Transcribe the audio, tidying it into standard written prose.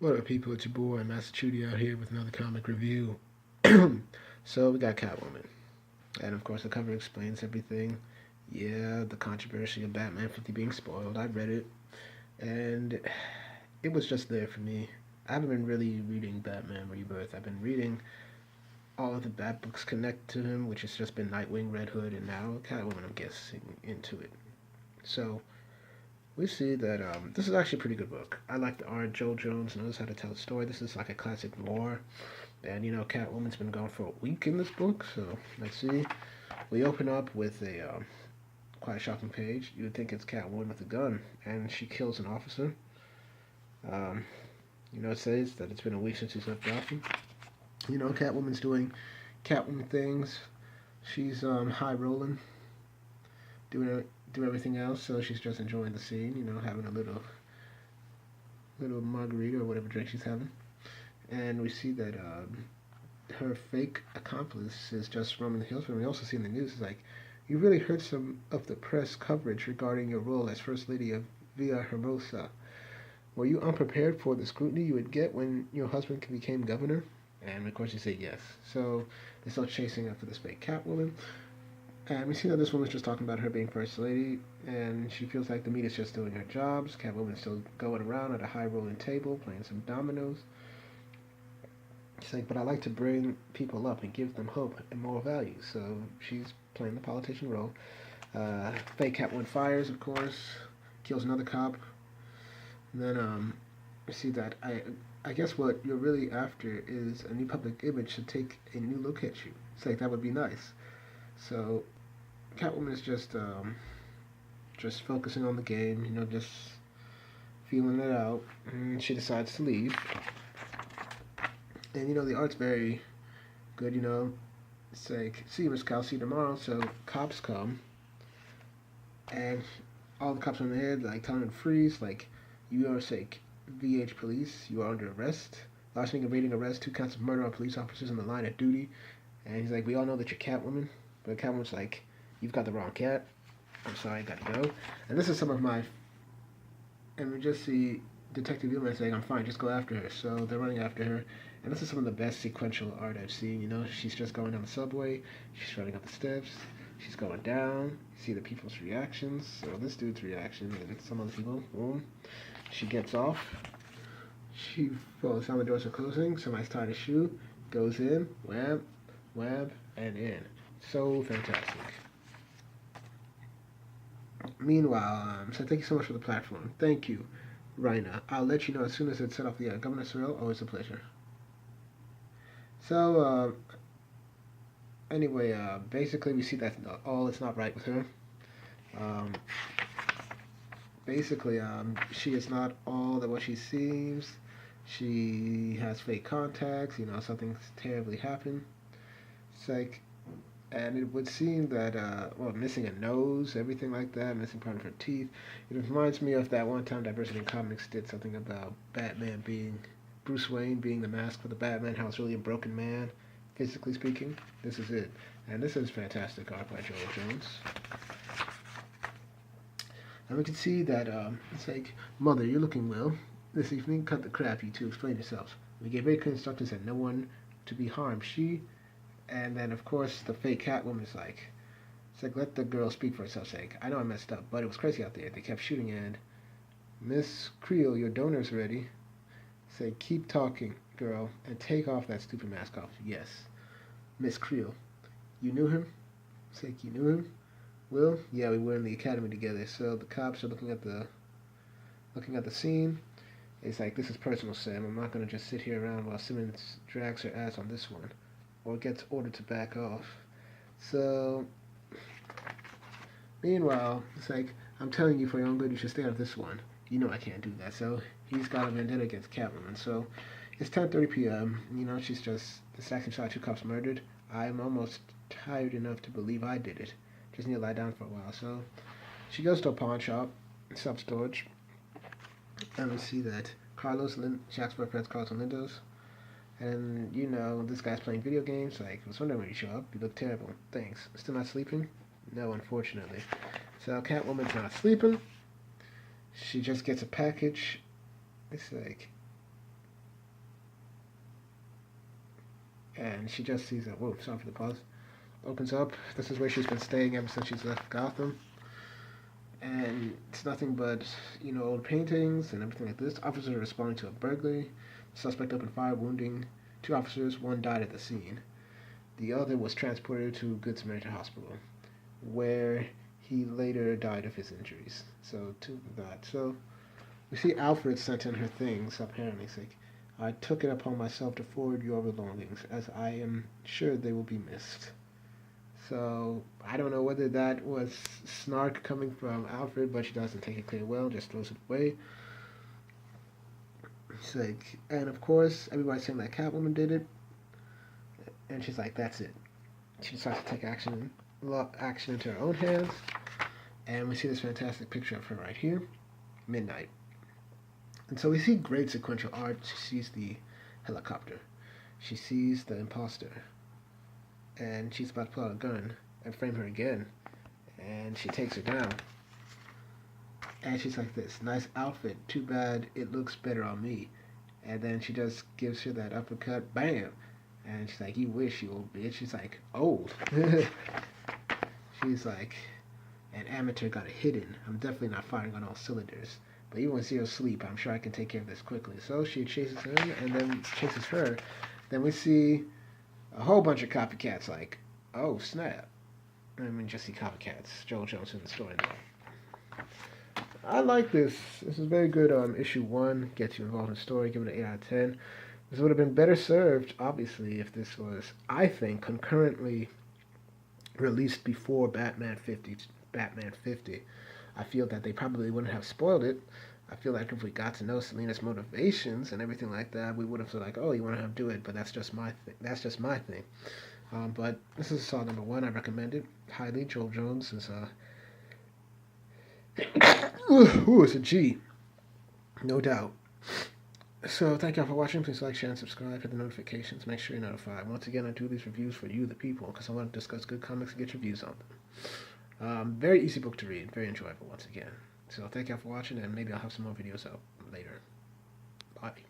What up, people? It's your boy, Massachusetts, out here with another comic review. So, we got Catwoman. And of course, the cover explains everything. Yeah, the controversy of Batman 50 being spoiled. I read it, and it was just there for me. I haven't been really reading Batman Rebirth. I've been reading all of the Bat books connect to him, which has just been Nightwing, Red Hood, and now Catwoman, I'm guessing, into it. So, we see that this is actually a pretty good book. I like the art. Joe Jones knows how to tell a story. This is like a classic noir. And Catwoman's been gone for a week in this book, so let's see. We open up with a quite a shocking page. You would think it's Catwoman with a gun, and she kills an officer. Um, it says that it's been a week since she's left Gotham. Catwoman's doing Catwoman things. She's high rolling, do everything else. So she's just enjoying the scene. Having a little margarita or whatever drink she's having. And we see that her fake accomplice is just roaming the hills. And we also see in the news is like, you really heard some of the press coverage regarding your role as First Lady of Villa Hermosa. Were you unprepared for the scrutiny you would get when your husband became governor? And of course you say yes. So they start chasing after this fake Catwoman. And we see that this woman's just talking about her being First Lady, and she feels like the media's just doing her jobs. Catwoman's still going around at a high rolling table, playing some dominoes. She's like, but I like to bring people up and give them hope and moral values. So she's playing the politician role. Fake Catwoman fires, of course, kills another cop. And then we see that I guess what you're really after is a new public image to take a new look at you. It's like that would be nice. So Catwoman is just focusing on the game, just feeling it out. And she decides to leave. And the art's very good. It's like, see you, Miss Cal, see you tomorrow. So cops come, and all the cops on the head like telling him to freeze. Like, you are like VH police, you are under arrest. Larceny, evading arrest, 2 counts of murder on police officers in the line of duty. And he's like, we all know that you're Catwoman. But Catwoman's like, you've got the wrong cat. I'm sorry, I gotta go. And this is some of my... And we just see Detective Ullman saying, I'm fine, just go after her. So they're running after her. And this is some of the best sequential art I've seen. She's just going down the subway. She's running up the steps. She's going down. You see the people's reactions. So this dude's reaction and some other people. Boom. She gets off. She falls down, the doors are closing. Somebody's tying a shoe. Goes in. Wham. Wham. And in. So fantastic. Meanwhile, so thank you so much for the platform. Thank you, Raina. I'll let you know as soon as it's set off the air. Governor Sorrell, always a pleasure. So, anyway, basically we see that all is not right with her. Basically, she is not all that what she seems. She has fake contacts, something's terribly happened. It's like, and it would seem that, missing a nose, everything like that, missing part of her teeth. It reminds me of that one time Diversity in Comics did something about Batman being, Bruce Wayne being the mask for the Batman, how it's really a broken man, physically speaking. This is it. And this is fantastic art by Joel Jones. And we can see that it's like, Mother, you're looking well. This evening, cut the crap, you two. Explain yourselves. We gave very clear instructions that no one to be harmed. And then, of course, the fake Catwoman is like, it's like, let the girl speak for herself. Like, I know I messed up, but it was crazy out there. They kept shooting, and Miss Creel, your donor's ready. Say, keep talking, girl, and take off that stupid mask off. Yes. Miss Creel, you knew him? Say, you knew him? Will? Yeah, we were in the academy together. So the cops are looking at the scene. It's like, this is personal, Sam. I'm not going to just sit here around while Simmons drags her ass on this one, or gets ordered to back off. So, meanwhile, it's like, I'm telling you for your own good, you should stay out of this one. You know I can't do that. So he's got a vendetta against Catwoman. So it's 10:30 p.m. She's just, this action shot, 2 cops murdered. I'm almost tired enough to believe I did it. Just need to lie down for a while. So she goes to a pawn shop, self-storage, and we see that Jack's boyfriend's Carlos and Lindos. And, this guy's playing video games. Like, I was wondering when you show up. You look terrible. Thanks. Still not sleeping? No, unfortunately. So Catwoman's not sleeping. She just gets a package. It's like, and she just sees that. Whoa, sorry for the pause. Opens up. This is where she's been staying ever since she's left Gotham. And it's nothing but, old paintings and everything like this. Officers are responding to a burglary. The suspect opened fire, wounding 2 officers. One died at the scene. The other was transported to Good Samaritan Hospital, where he later died of his injuries. So, to that. So, we see Alfred sent in her things, apparently. It's like, I took it upon myself to forward your belongings, as I am sure they will be missed. So I don't know whether that was snark coming from Alfred, but she doesn't take it clear well, just throws it away. She's like, and of course, everybody's saying that Catwoman did it, and she's like, that's it. She decides to take action into her own hands, and we see this fantastic picture of her right here, midnight. And so we see great sequential art. She sees the helicopter. She sees the imposter. And she's about to pull out a gun and frame her again. And she takes her down. And she's like this, nice outfit, too bad it looks better on me. And then she just gives her that uppercut, bam. And she's like, you wish, you old bitch. She's like, old. She's like, an amateur got a hidden. I'm definitely not firing on all cylinders. But even with zero sleep, I'm sure I can take care of this quickly. So she chases him and then chases her. Then we see a whole bunch of copycats like, oh, snap. I mean, just see copycats. Joel Jones in the story there. I like this. This is very good. Issue 1 gets you involved in the story. Give it an 8 out of 10. This would have been better served, obviously, if this was, I think, concurrently released before Batman 50. I feel that they probably wouldn't have spoiled it. I feel like if we got to know Selina's motivations and everything like that, we would have said like, "Oh, you want to have do it," but that's just my thing. That's just my thing. But this is solid number 1. I recommend it highly. Joel Jones is ooh, it's a G, no doubt. So thank y'all for watching. Please like, share, and subscribe. Hit the notifications. Make sure you're notified. Once again, I do these reviews for you, the people, because I want to discuss good comics and get your views on them. Very easy book to read. Very enjoyable, once again. So thank y'all for watching, and maybe I'll have some more videos out later. Bye.